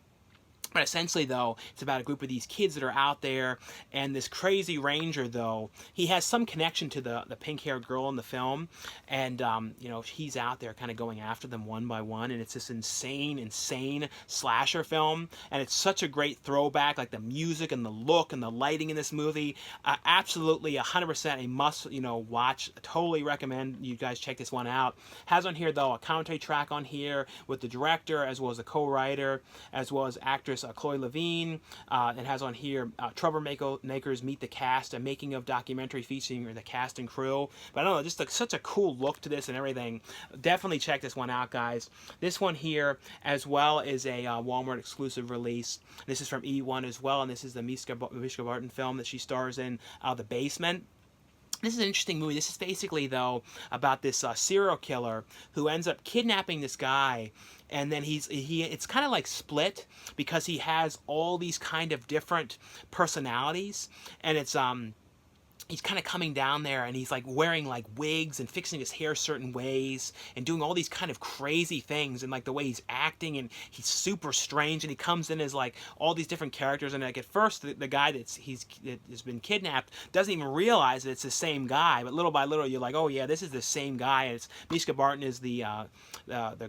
But essentially, though, it's about a group of these kids that are out there, and this crazy ranger, though, he has some connection to the pink-haired girl in the film, and, you know, he's out there kind of going after them one by one, and it's this insane slasher film, and it's such a great throwback, like the music and the look and the lighting in this movie. Absolutely 100% a must, you know, watch. I totally recommend you guys check this one out. Has on here, though, a commentary track on here with the director, as well as the co-writer, as well as actress Chloe Levine. It has on here Troublemakers Meet the Cast, a making of documentary featuring the cast and crew. But I don't know, just like such a cool look to this and everything. Definitely check this one out, guys. This one here as well is a Walmart exclusive release. This is from E1 as well, and this is the Mishka Barton film that she stars in, The Basement. This is an interesting movie. This is basically, though, about this serial killer who ends up kidnapping this guy, and then it's kind of like Split, because he has all these kind of different personalities, and it's he's kind of coming down there, and he's like wearing like wigs and fixing his hair certain ways and doing all these kind of crazy things, and like the way he's acting, and he's super strange, and he comes in as like all these different characters, and like at first the guy that has been kidnapped doesn't even realize that it's the same guy, but little by little you're like, oh yeah, this is the same guy. And it's Mishka Barton is the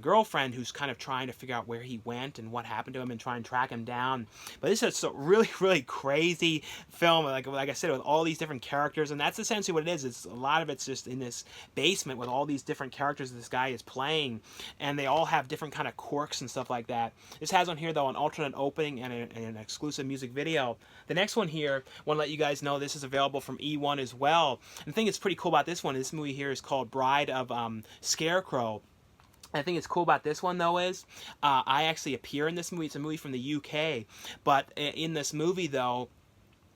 girlfriend who's kind of trying to figure out where he went and what happened to him and try and track him down. But this is a really, really crazy film, like I said, with all these different characters, and that's essentially what it is. It's a lot of it's just in this basement with all these different characters this guy is playing, and they all have different kind of quirks and stuff like that. This has on here, though, an alternate opening and an exclusive music video. The next one here, I want to let you guys know this is available from E1 as well. And the thing that's pretty cool about this movie here is called Bride of Scarecrow. I think it's cool about this one, though, is I actually appear in this movie. It's a movie from the UK, but in this movie, though,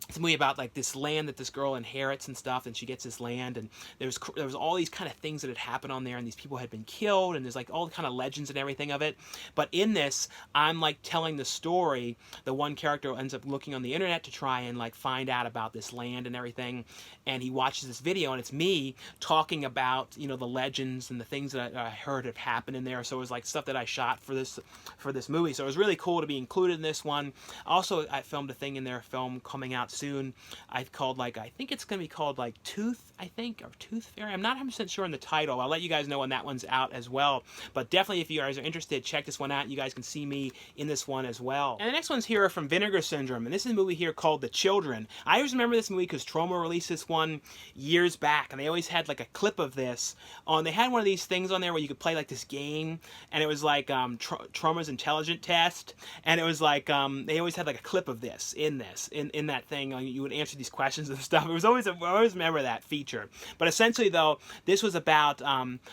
it's a movie about like this land that this girl inherits and stuff, and she gets this land, and there was all these kind of things that had happened on there, and these people had been killed, and there's like all the kind of legends and everything of it. But in this, I'm like telling the story. The one character ends up looking on the internet to try and like find out about this land and everything, and he watches this video, and it's me talking about, you know, the legends and the things that I heard had happened in there. So it was like stuff that I shot for this movie. So it was really cool to be included in this one. Also, I filmed a thing in there, film coming out soon. I've called, like, I think it's going to be called like Tooth, I think, or Tooth Fairy. I'm not 100% sure on the title. I'll let you guys know when that one's out as well. But definitely, if you guys are interested, check this one out. You guys can see me in this one as well. And the next one's here from Vinegar Syndrome, and this is a movie here called The Children. I always remember this movie because Troma released this one years back, and they always had like a clip of this on. They had one of these things on there where you could play like this game, and it was like Troma's Intelligent Test, and it was like they always had like a clip of this in that thing. You would answer these questions and stuff. It was always I always remember that feature. But essentially, though, this was about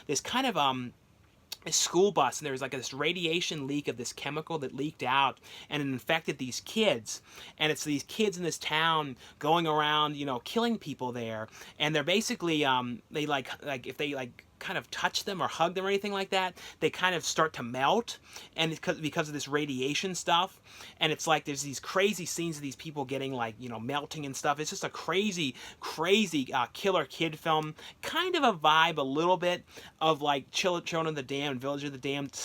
this kind of a school bus, and there was like this radiation leak of this chemical that leaked out, and it infected these kids, and it's these kids in this town going around, you know, killing people there, and they're basically they like if they like kind of touch them or hug them or anything like that, they kind of start to melt, and it's because of this radiation stuff. And it's like there's these crazy scenes of these people getting like, you know, melting and stuff. It's just a crazy killer kid film, kind of a vibe a little bit of like Children of the Damned, Village of the Damned,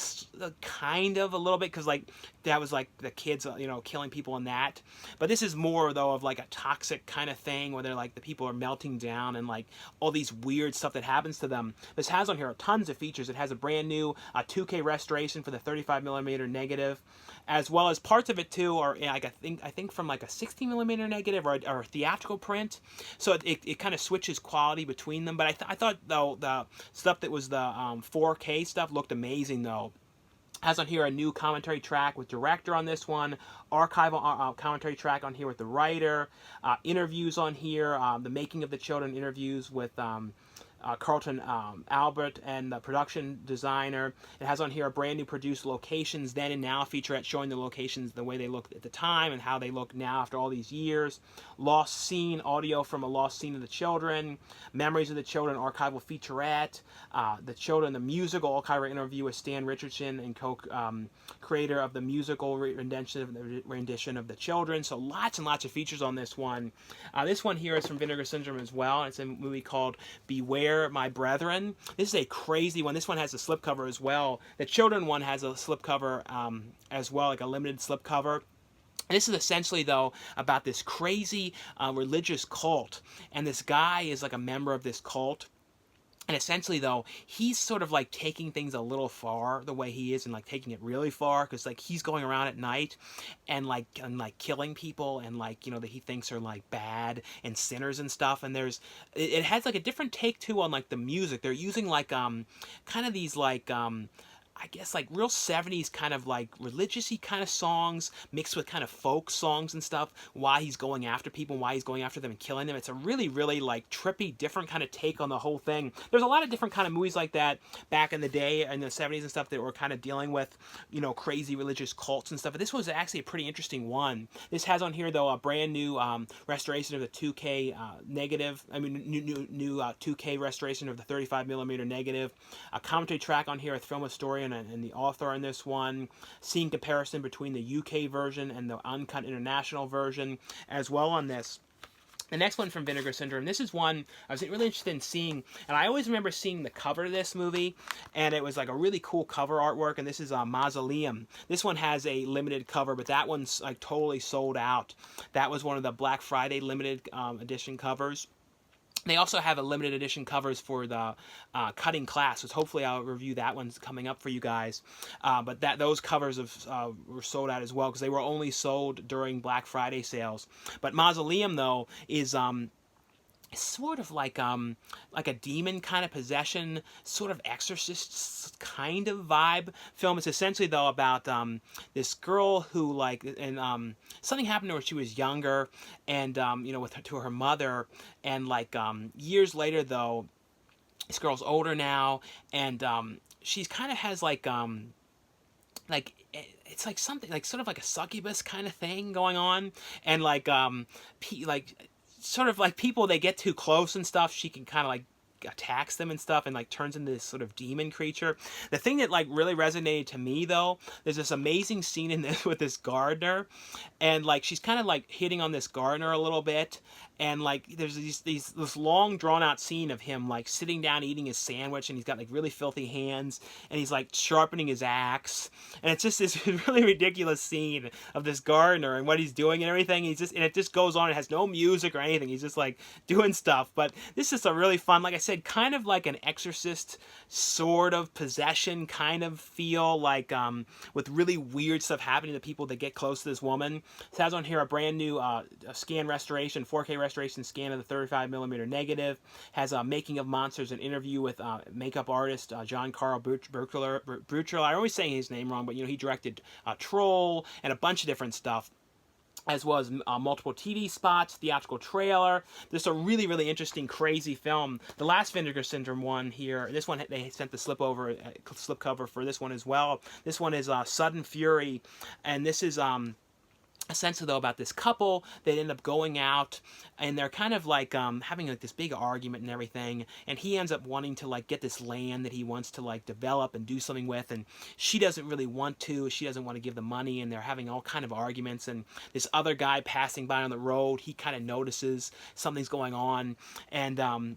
kind of a little bit, because like that was like the kids, you know, killing people in that. But this is more though of like a toxic kind of thing where they're like the people are melting down and like all these weird stuff that happens to them. This has on here tons of features. It has a brand new 2K restoration for the 35mm negative, as well as parts of it too are like I think from like a 16mm negative or a theatrical print. So it kind of switches quality between them. But I thought though the stuff that was the 4K stuff looked amazing though. Has on here a new commentary track with director on this one, archival commentary track on here with the writer, interviews on here, the making of the children interviews with Carlton Albert and the production designer. It has on here a brand new produced locations then and now featurette showing the locations the way they looked at the time and how they look now after all these years. Lost scene, audio from a lost scene of the children, memories of the children, archival featurette, the children, the musical archival interview with Stan Richardson and co-creator of the musical rendition of the children. So lots and lots of features on this one. This one here is from Vinegar Syndrome as well. It's a movie called Beware My Brethren. This is a crazy one. This one has a slipcover as well. The children one has a slipcover as well, like a limited slipcover. This is essentially, though, about this crazy religious cult. And this guy is like a member of this cult. And essentially, though, he's sort of like taking things a little far the way he is, and like taking it really far, because like he's going around at night and like killing people and like, you know, that he thinks are like bad and sinners and stuff. And it has like a different take too on like the music. They're using like kind of these like I guess like real 70s kind of like religious-y kind of songs mixed with kind of folk songs and stuff, why he's going after people, why he's going after them and killing them. It's a really, really like trippy, different kind of take on the whole thing. There's a lot of different kind of movies like that back in the day in the 70s and stuff that were kind of dealing with, you know, crazy religious cults and stuff. But this was actually a pretty interesting one. This has on here though a brand new restoration of the 2K negative. I mean new 2K restoration of the 35mm negative. A commentary track on here, a film historian and the author on this one, seeing comparison between the UK version and the uncut international version as well on this. The next one from Vinegar Syndrome, this is one I was really interested in seeing, and I always remember seeing the cover of this movie, and it was like a really cool cover artwork, and this is Mausoleum. This one has a limited cover, but that one's like totally sold out. That was one of the Black Friday limited edition covers. They also have a limited edition covers for the Cutting Class, which hopefully I'll review that one's coming up for you guys. But those covers were sold out as well because they were only sold during Black Friday sales. But Mausoleum though is sort of like a demon kind of possession, sort of exorcist kind of vibe film. It's essentially though about this girl who something happened to her when she was younger, and you know, to her mother, and years later though, this girl's older now, and she's kind of has it's like something like sort of like a succubus kind of thing going on, and sort of like people, they get too close and stuff, she can kind of like attacks them and stuff, and like turns into this sort of demon creature. The thing that like really resonated to me though, there's this amazing scene in this with this gardener, and like she's kind of like hitting on this gardener a little bit, and like there's this long drawn out scene of him like sitting down eating his sandwich, and he's got like really filthy hands, and he's like sharpening his axe, and it's just this really ridiculous scene of this gardener and what he's doing and everything. And it just goes on. It has no music or anything. He's just like doing stuff. But this is a really fun, like I said, kind of like an exorcist sort of possession kind of feel, like with really weird stuff happening to people that get close to this woman. It has on here a brand new scan restoration, 4K restoration scan of the 35mm negative. Has a making of monsters, an interview with makeup artist John Carl Bruchler. I'm always saying his name wrong, but you know, he directed Troll and a bunch of different stuff, as well as multiple TV spots, theatrical trailer. This is a really, really interesting, crazy film. The last Vinegar Syndrome one here, this one they sent the slipcover for this one as well. This one is Sudden Fury, and this is essentially though about this couple that end up going out, and they're kind of like having like this big argument and everything, and he ends up wanting to like get this land that he wants to like develop and do something with, and she doesn't really want to, she doesn't want to give the money, and they're having all kind of arguments. And this other guy passing by on the road, he kind of notices something's going on, and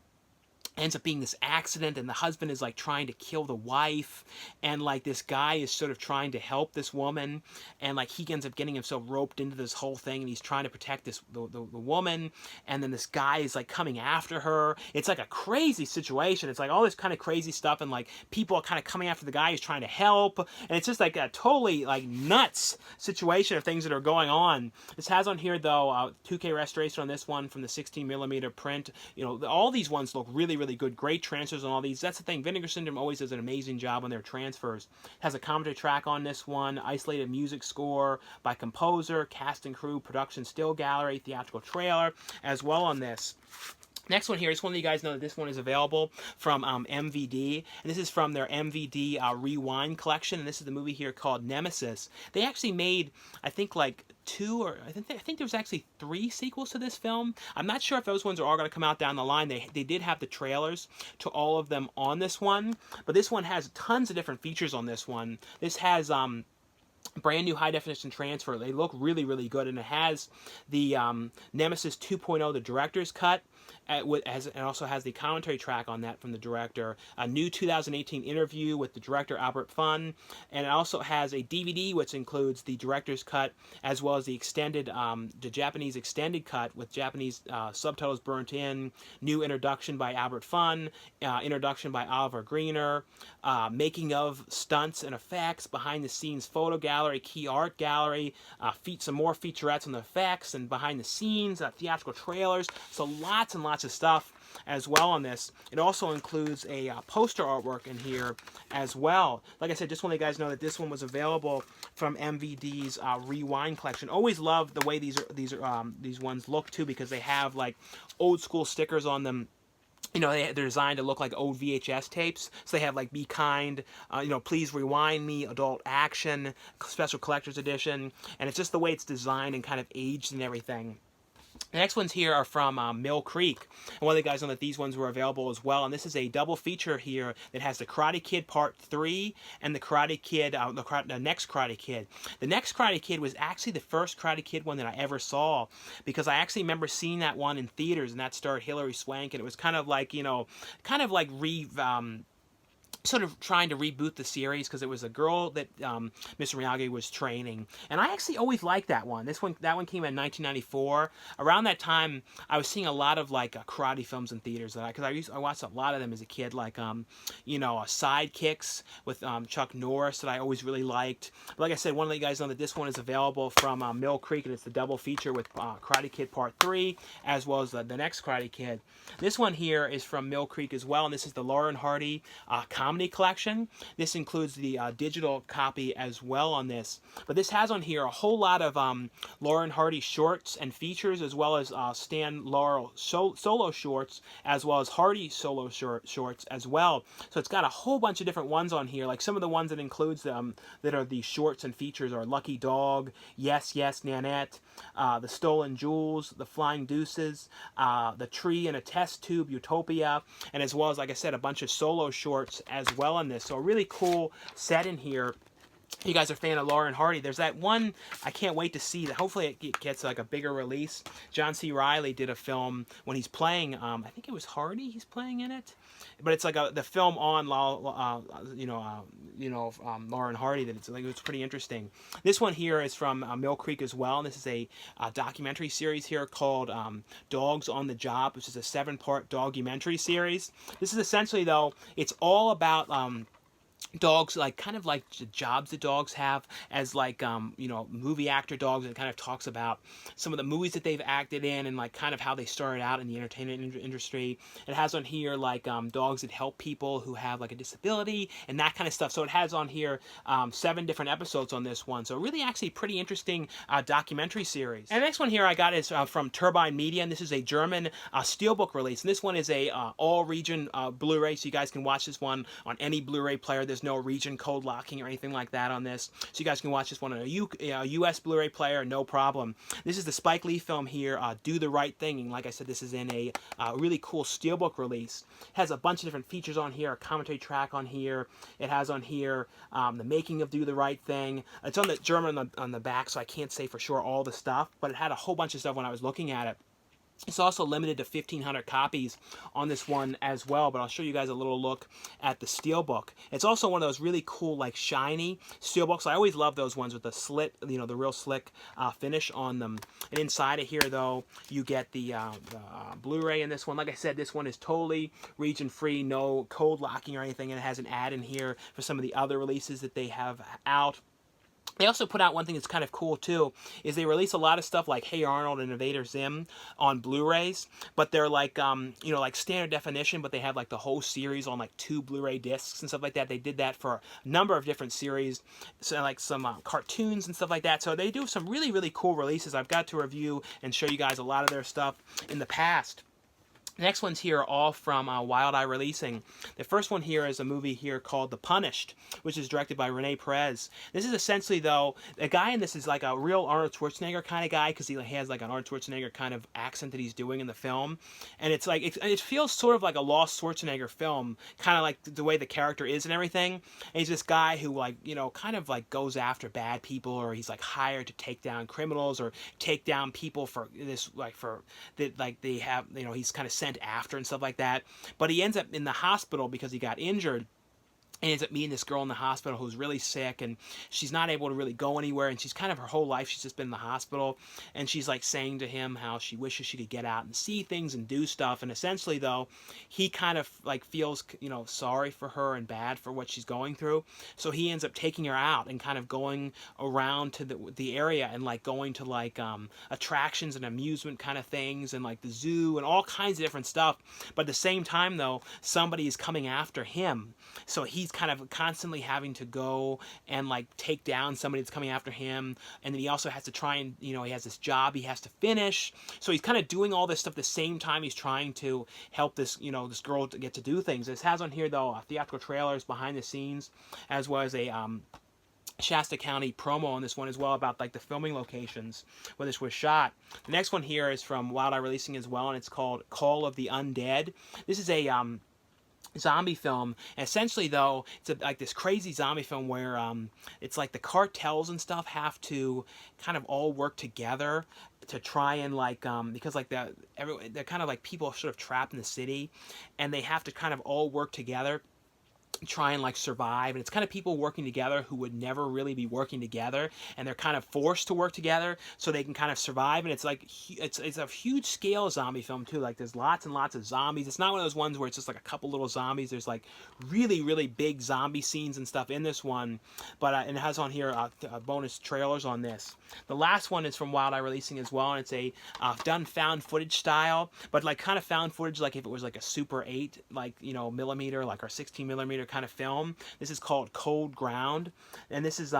ends up being this accident, and the husband is like trying to kill the wife, and like this guy is sort of trying to help this woman, and like he ends up getting himself roped into this whole thing, and he's trying to protect the woman, and then this guy is like coming after her. It's like a crazy situation. It's like all this kind of crazy stuff, and like people are kind of coming after the guy who's trying to help, and it's just like a totally like nuts situation of things that are going on. This has on here though 2K restoration on this one from the 16mm print. You know, all these ones look really good, great transfers on all these. That's the thing, Vinegar Syndrome always does an amazing job on their transfers. Has a commentary track on this one, isolated music score by composer, cast and crew, production still gallery, theatrical trailer as well on this. Next one here, I just want to let you guys know that this one is available from MVD, and this is from their MVD Rewind collection, and this is the movie here called Nemesis. They actually made, I think, like I think there was actually 3 sequels to this film. I'm not sure if those ones are all going to come out down the line. They did have the trailers to all of them on this one, but this one has tons of different features on this one. This has brand new high definition transfer. They look really good, and it has the Nemesis 2.0, the director's cut, and also has the commentary track on that from the director, a new 2018 interview with the director Albert Fun, and it also has a DVD which includes the director's cut as well as the extended, the Japanese extended cut with Japanese subtitles burnt in, new introduction by Albert Fun, introduction by Oliver Greener, making of stunts and effects, behind the scenes photo gallery, key art gallery, some more featurettes on the effects and behind the scenes, theatrical trailers. So lots and lots of stuff as well on this. It also includes a poster artwork in here as well. Like I said, just want to let you guys know that this one was available from MVD's Rewind collection. Always love the way these ones look too, because they have like old school stickers on them. You know, they're designed to look like old VHS tapes. So they have like Be Kind, you know, Please Rewind Me, Adult Action, Special Collector's Edition. And it's just the way it's designed and kind of aged and everything. The next ones here are from Mill Creek. And one of the guys know that these ones were available as well. And this is a double feature here that has the Karate Kid Part 3 and the Karate Kid, the next Karate Kid. The next Karate Kid was actually the first Karate Kid one that I ever saw, because I actually remember seeing that one in theaters, and that starred Hilary Swank, and it was kind of like, you know, sort of trying to reboot the series, because it was a girl that Mr. Miyagi was training, and I actually always liked that one. That one came out in 1994. Around that time, I was seeing a lot of like karate films in theaters, because I watched a lot of them as a kid, like you know, Sidekicks with Chuck Norris that I always really liked. But like I said, one of you guys know that this one is available from Mill Creek, and it's the double feature with Karate Kid Part 3 as well as the next Karate Kid. This one here is from Mill Creek as well, and this is the Laurel and Hardy comedy collection. This includes the digital copy as well on this. But this has on here a whole lot of Laurel and Hardy shorts and features, as well as Stan Laurel solo shorts, as well as Hardy solo shorts as well. So it's got a whole bunch of different ones on here. Like some of the ones that includes them that are the shorts and features are Lucky Dog, Yes Yes Nanette, The Stolen Jewels, The Flying Deuces, The Tree in a Test Tube, Utopia, and as well as, like I said, a bunch of solo shorts as well on this. So a really cool set in here. If you guys are a fan of Laurel and Hardy, there's that one I can't wait to see. Hopefully it gets like a bigger release. John C. Reilly did a film when he's playing, I think it was Hardy he's playing in it, but it's like the film on Laurel and Hardy that it's pretty interesting. This one here is from Mill Creek as well, and this is a documentary series here called Dogs on the Job, which is a 7-part documentary series. This is essentially, though, it's all about dogs, like kind of like the jobs that dogs have as like you know, movie actor dogs, and kind of talks about some of the movies that they've acted in and like kind of how they started out in the entertainment industry. It has on here like dogs that help people who have like a disability and that kind of stuff. So it has on here 7 different episodes on this one. So really actually pretty interesting documentary series. And the next one here I got is from Turbine Media, and this is a German Steelbook release, and this one is a all region Blu-ray, so you guys can watch this one on any Blu-ray player here. There's no region code locking or anything like that on this, so you guys can watch this one on a US Blu-ray player, no problem. This is the Spike Lee film here, Do the Right Thing, and like I said, this is in a really cool Steelbook release. It has a bunch of different features on here, a commentary track on here. It has on here the making of Do the Right Thing. It's on the German on the back, so I can't say for sure all the stuff, but it had a whole bunch of stuff when I was looking at it. It's also limited to 1,500 copies on this one as well, but I'll show you guys a little look at the Steelbook. It's also one of those really cool, like, shiny Steelbooks. I always love those ones with the slit, you know, the real slick finish on them. And inside of here, though, you get the Blu-ray in this one. Like I said, this one is totally region-free, no code locking or anything, and it has an ad in here for some of the other releases that they have out. They also put out one thing that's kind of cool too, is they release a lot of stuff like Hey Arnold and Invader Zim on Blu-rays, but they're like, you know, like standard definition, but they have like the whole series on like 2 Blu-ray discs and stuff like that. They did that for a number of different series, so like some cartoons and stuff like that. So they do some really, really cool releases. I've got to review and show you guys a lot of their stuff in the past. The next ones here are all from Wild Eye Releasing. The first one here is a movie here called The Punished, which is directed by Rene Perez. This is essentially, though, the guy in this is like a real Arnold Schwarzenegger kind of guy, because he has like an Arnold Schwarzenegger kind of accent that he's doing in the film. And it's like, it feels sort of like a lost Schwarzenegger film, kind of like the way the character is and everything. And he's this guy who, like, you know, kind of like goes after bad people, or he's like hired to take down criminals or take down people for this, like, for that, like they have, you know, he's kind of sent after and stuff like that. But he ends up in the hospital because he got injured. And ends up meeting this girl in the hospital who's really sick, and she's not able to really go anywhere, and she's kind of her whole life she's just been in the hospital, and she's like saying to him how she wishes she could get out and see things and do stuff. And essentially, though, he kind of like feels, you know, sorry for her and bad for what she's going through, so he ends up taking her out and kind of going around to the area and like going to like attractions and amusement kind of things and like the zoo and all kinds of different stuff. But at the same time, though, somebody is coming after him, so he's kind of constantly having to go and like take down somebody that's coming after him. And then he also has to try and, you know, he has this job he has to finish, so he's kind of doing all this stuff at the same time he's trying to help this, you know, this girl to get to do things. This has on here, though, theatrical trailers, behind the scenes, as well as a Shasta County promo on this one as well, about like the filming locations where this was shot. The next one here is from Wild Eye Releasing as well, and it's called Call of the Undead. This is a zombie film. And essentially, though, it's like this crazy zombie film where it's like the cartels and stuff have to kind of all work together to try and like because like they're kind of like people sort of trapped in the city, and they have to kind of all work together, try and like survive. And it's kind of people working together who would never really be working together, and they're kind of forced to work together so they can kind of survive. And it's like it's a huge scale zombie film too. Like there's lots and lots of zombies. It's not one of those ones where it's just like a couple little zombies. There's like really, really big zombie scenes and stuff in this one. But and it has on here bonus trailers on this. The last one is from Wild Eye Releasing as well, and it's a done found footage style, but like kind of found footage like if it was like a Super 8, like, you know, millimeter, like our 16 millimeter kind of film. This is called Cold Ground, and this is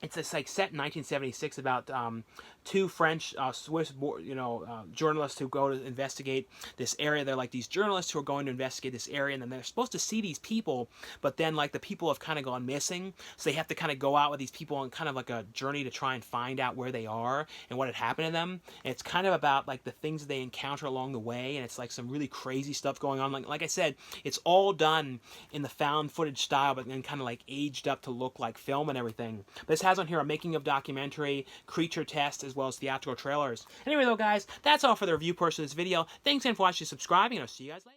it's like set in 1976 about two French Swiss journalists who go to investigate this area. They're like these journalists who are going to investigate this area, and then they're supposed to see these people, but then like the people have kind of gone missing, so they have to kind of go out with these people on kind of like a journey to try and find out where they are and what had happened to them. And it's kind of about like the things that they encounter along the way, and it's like some really crazy stuff going on. Like I said, it's all done in the found footage style, but then kind of like aged up to look like film and everything. But this has on here a making of documentary, creature test, as well as theatrical trailers. Anyway, though, guys, that's all for the review portion of this video. Thanks again for watching, subscribing, and I'll see you guys later.